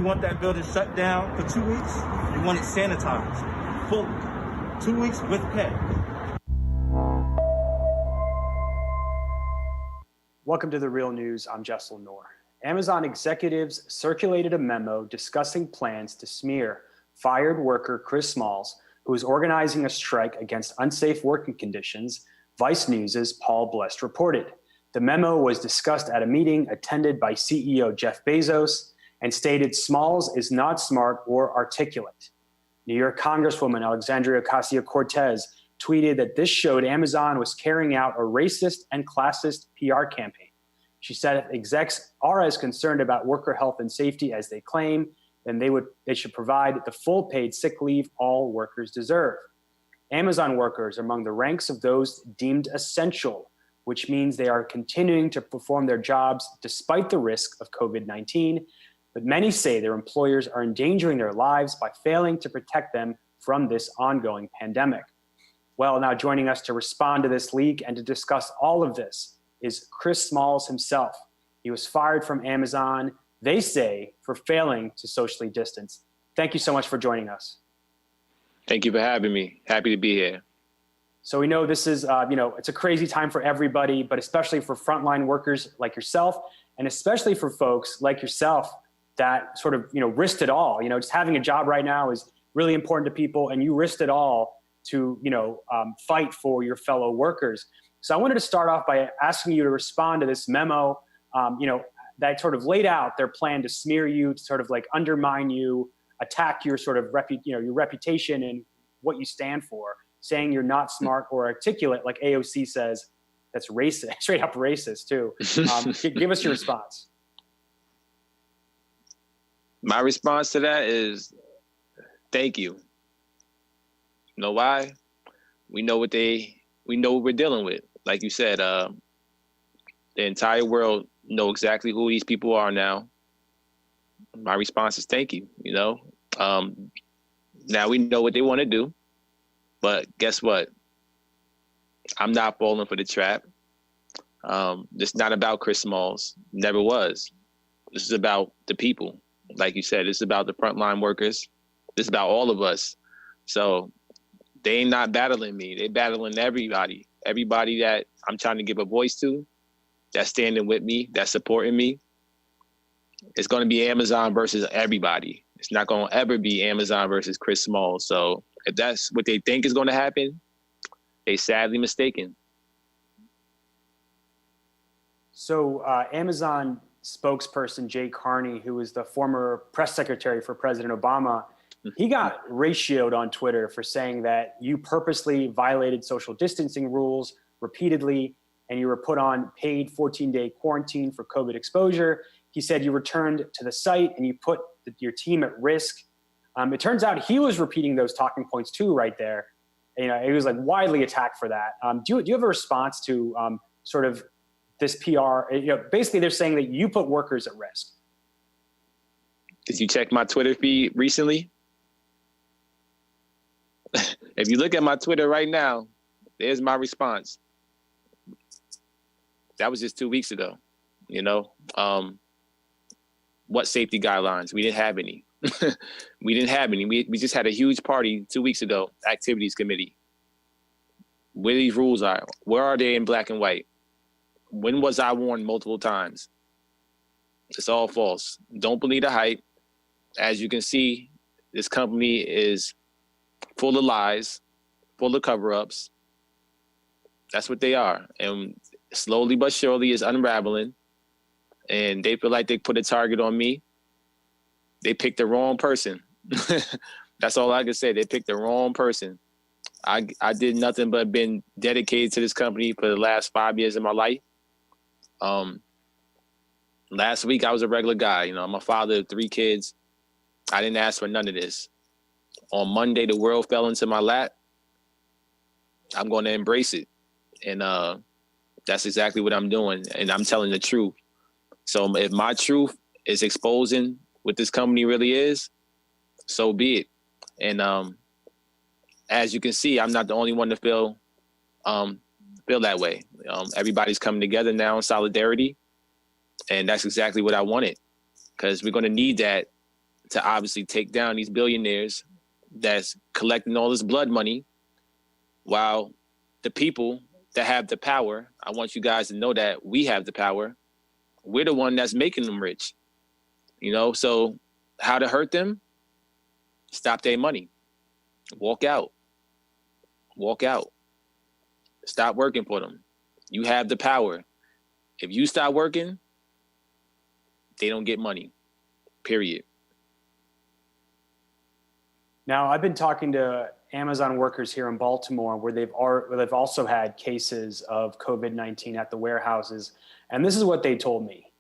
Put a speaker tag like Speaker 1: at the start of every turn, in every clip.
Speaker 1: you want that building shut down for 2 weeks, you want it sanitized, fully, 2 weeks with pay.
Speaker 2: Welcome to The Real News. I'm Jessel Noor. Amazon executives circulated a memo discussing plans to smear fired worker Chris Smalls, who is organizing a strike against unsafe working conditions, Vice News' Paul Blest reported. The memo was discussed at a meeting attended by CEO Jeff Bezos and stated Smalls is not smart or articulate. New York Congresswoman Alexandria Ocasio-Cortez tweeted that this showed Amazon was carrying out a racist and classist PR campaign. She said if execs are as concerned about worker health and safety as they claim, then they should provide the full paid sick leave all workers deserve. Amazon workers are among the ranks of those deemed essential, which means they are continuing to perform their jobs despite the risk of COVID-19. But many say their employers are endangering their lives by failing to protect them from this ongoing pandemic. Well, now joining us to respond to this leak and to discuss all of this is Chris Smalls himself. He was fired from Amazon, they say, for failing to socially distance. Thank you so much for joining us.
Speaker 3: Thank you for having me. Happy to be here.
Speaker 2: So we know this is, it's a crazy time for everybody, but especially for frontline workers like yourself, and especially for folks like yourself that sort of, risked it all. Just having a job right now is really important to people, and you risked it all to, fight for your fellow workers. So I wanted to start off by asking you to respond to this memo, that sort of laid out their plan to smear you, to sort of like undermine you, attack your sort of your reputation and what you stand for, saying you're not smart or articulate, like AOC says. That's racist, straight up racist too. Give us your response.
Speaker 3: My response to that is, thank you. You know why? We know what we're dealing with. Like you said, the entire world know exactly who these people are now. My response is thank you. Now we know what they want to do, but guess what? I'm not falling for the trap. This is not about Chris Smalls. Never was. This is about the people. Like you said, this is about the frontline workers. This is about all of us. So they ain't not battling me. They battling everybody. Everybody that I'm trying to give a voice to, that's standing with me, that's supporting me. It's going to be Amazon versus everybody. It's not going to ever be Amazon versus Chris Smalls. So if that's what they think is going to happen, they sadly mistaken.
Speaker 2: So Amazon spokesperson Jay Carney, who was the former press secretary for President Obama, he got ratioed on Twitter for saying that you purposely violated social distancing rules repeatedly, and you were put on paid 14-day quarantine for COVID exposure. He said you returned to the site and you put your team at risk. It turns out he was repeating those talking points too right there. He was like widely attacked for that. Do you have a response to sort of this PR? Basically they're saying that you put workers at risk.
Speaker 3: Did you check my Twitter feed recently? If you look at my Twitter right now, there's my response. That was just 2 weeks ago. What safety guidelines? We didn't have any. We didn't have any. We just had a huge party 2 weeks ago, activities committee. Where these rules are, where are they in black and white? When was I warned multiple times? It's all false. Don't believe the hype. As you can see, this company is full of lies, full of cover-ups. That's what they are. And slowly but surely it's unraveling. And they feel like they put a target on me. They picked the wrong person. That's all I can say. They picked the wrong person. I did nothing but been dedicated to this company for the last 5 years of my life. Last week I was a regular guy. I'm a father of 3 kids. I didn't ask for none of this. On Monday, the world fell into my lap. I'm going to embrace it. And that's exactly what I'm doing. And I'm telling the truth. So if my truth is exposing what this company really is, so be it. And as you can see, I'm not the only one to feel that way. Everybody's coming together now in solidarity. And that's exactly what I wanted, because we're going to need that to obviously take down these billionaires that's collecting all this blood money, while the people that have the power, I want you guys to know that we have the power. We're the one that's making them rich, So how to hurt them? Stop their money. Walk out. Stop working for them. You have the power. If you stop working, they don't get money, period.
Speaker 2: Now, I've been talking to Amazon workers here in Baltimore where they've also had cases of COVID-19 at the warehouses. And this is what they told me.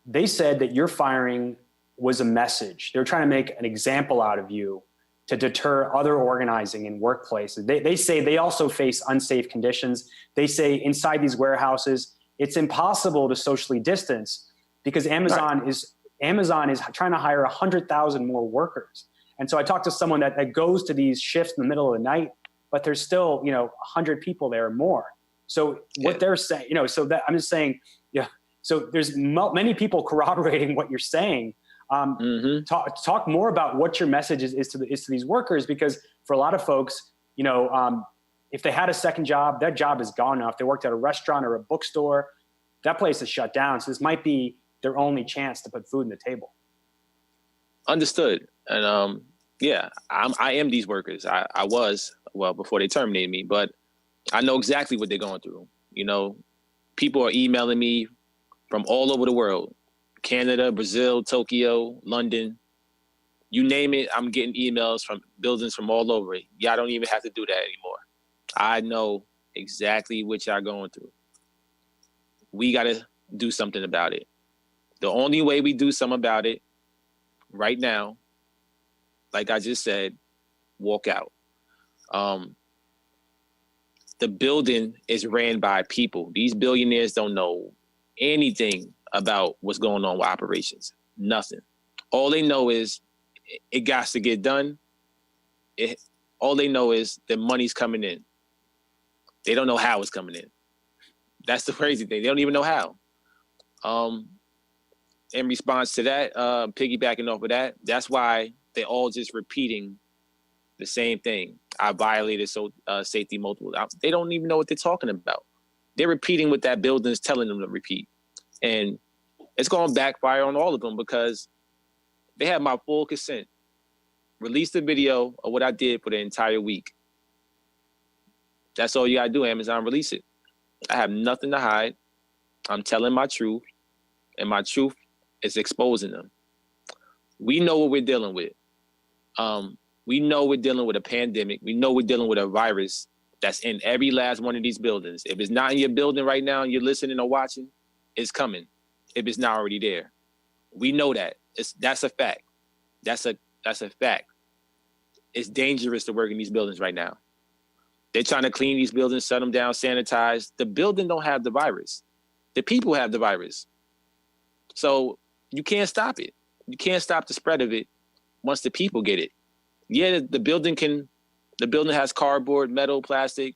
Speaker 2: They said that your firing was a message. They're trying to make an example out of you to deter other organizing in workplaces. They say they also face unsafe conditions. They say inside these warehouses, it's impossible to socially distance because Amazon is trying to hire 100,000 more workers. And so I talked to someone that goes to these shifts in the middle of the night, but there's still, 100 people there or more. So what they're saying, so that I'm just saying, so there's many people corroborating what you're saying. Talk more about what your message is to these workers, because for a lot of folks, if they had a second job, that job is gone now. If they worked at a restaurant or a bookstore, that place is shut down. So this might be their only chance to put food on the table.
Speaker 3: Understood. And I am these workers. I was, before they terminated me, but I know exactly what they're going through. People are emailing me from all over the world. Canada, Brazil, Tokyo, London, you name it. I'm getting emails from buildings from all over it. Y'all don't even have to do that anymore. I know exactly what y'all going through. We got to do something about it. The only way we do something about it right now, like I just said, walk out. The building is ran by people. These billionaires don't know anything about what's going on with operations. Nothing. All they know is it got to get done. All they know is the money's coming in. They don't know how it's coming in. That's the crazy thing. They don't even know how. In response to that, piggybacking off of that, that's why they're all just repeating the same thing. I violated safety multiple times. They don't even know what they're talking about. They're repeating what that building is telling them to repeat. And it's going to backfire on all of them because they have my full consent. Release the video of what I did for the entire week. That's all you got to do, Amazon. Release it. I have nothing to hide. I'm telling my truth, and my truth is exposing them. We know what we're dealing with. We know we're dealing with a pandemic. We know we're dealing with a virus that's in every last one of these buildings. If it's not in your building right now and you're listening or watching, it's coming. If it's not already there. We know that. That's a fact. That's a fact. It's dangerous to work in these buildings right now. They're trying to clean these buildings, shut them down, sanitize. The building don't have the virus. The people have the virus. So you can't stop it. You can't stop the spread of it once the people get it. Yeah, the building has cardboard, metal, plastic.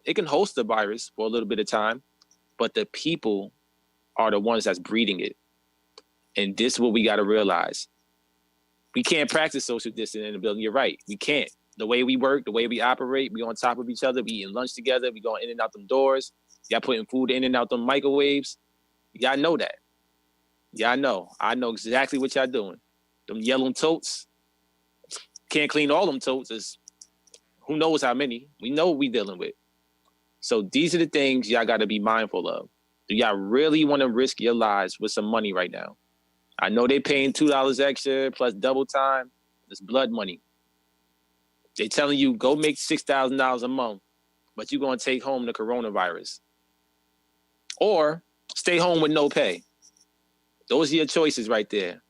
Speaker 3: It can host the virus for a little bit of time, but the people are the ones that's breeding it. And this is what we got to realize. We can't practice social distancing in the building. You're right. We can't. The way we work, the way we operate, we on top of each other. We eating lunch together. We going in and out them doors. Y'all putting food in and out them microwaves. Y'all know that. Y'all know. I know exactly what y'all doing. Them yellow totes. Can't clean all them totes. It's who knows how many. We know what we dealing with. So these are the things y'all got to be mindful of. Do y'all really want to risk your lives with some money right now? I know they paying $2 extra plus double time. It's blood money. They telling you go make $6,000 a month, but you're going to take home the coronavirus. Or stay home with no pay. Those are your choices right there.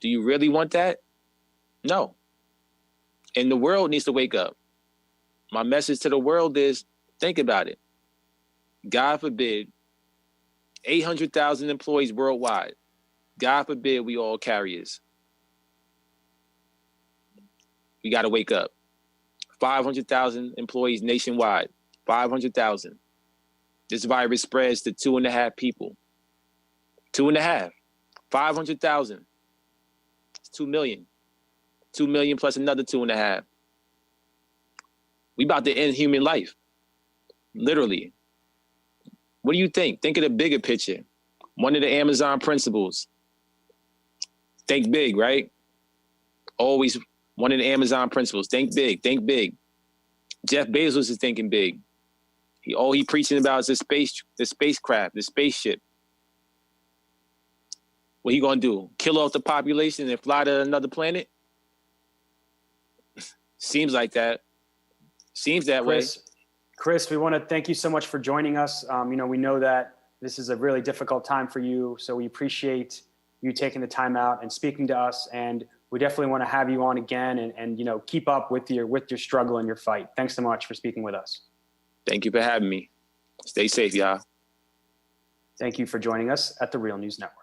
Speaker 3: Do you really want that? No. And the world needs to wake up. My message to the world is, think about it. God forbid, 800,000 employees worldwide. God forbid we all carriers. We got to wake up. 500,000 employees nationwide. 500,000. This virus spreads to 2.5 people. 2.5. 500,000. 2 million. 2 million plus another 2.5. We about to end human life. Literally. What do you think? Think of the bigger picture. One of the Amazon principles. Think big, right? Always one of the Amazon principles. Think big, think big. Jeff Bezos is thinking big. All he preaching about is the spacecraft, the spaceship. What he gonna do? Kill off the population and fly to another planet? Seems like that. Seems that way.
Speaker 2: Chris, we want to thank you so much for joining us. We know that this is a really difficult time for you, so we appreciate you taking the time out and speaking to us. And we definitely want to have you on again and keep up with your struggle and your fight. Thanks so much for speaking with us.
Speaker 3: Thank you for having me. Stay safe, y'all.
Speaker 2: Thank you for joining us at the Real News Network.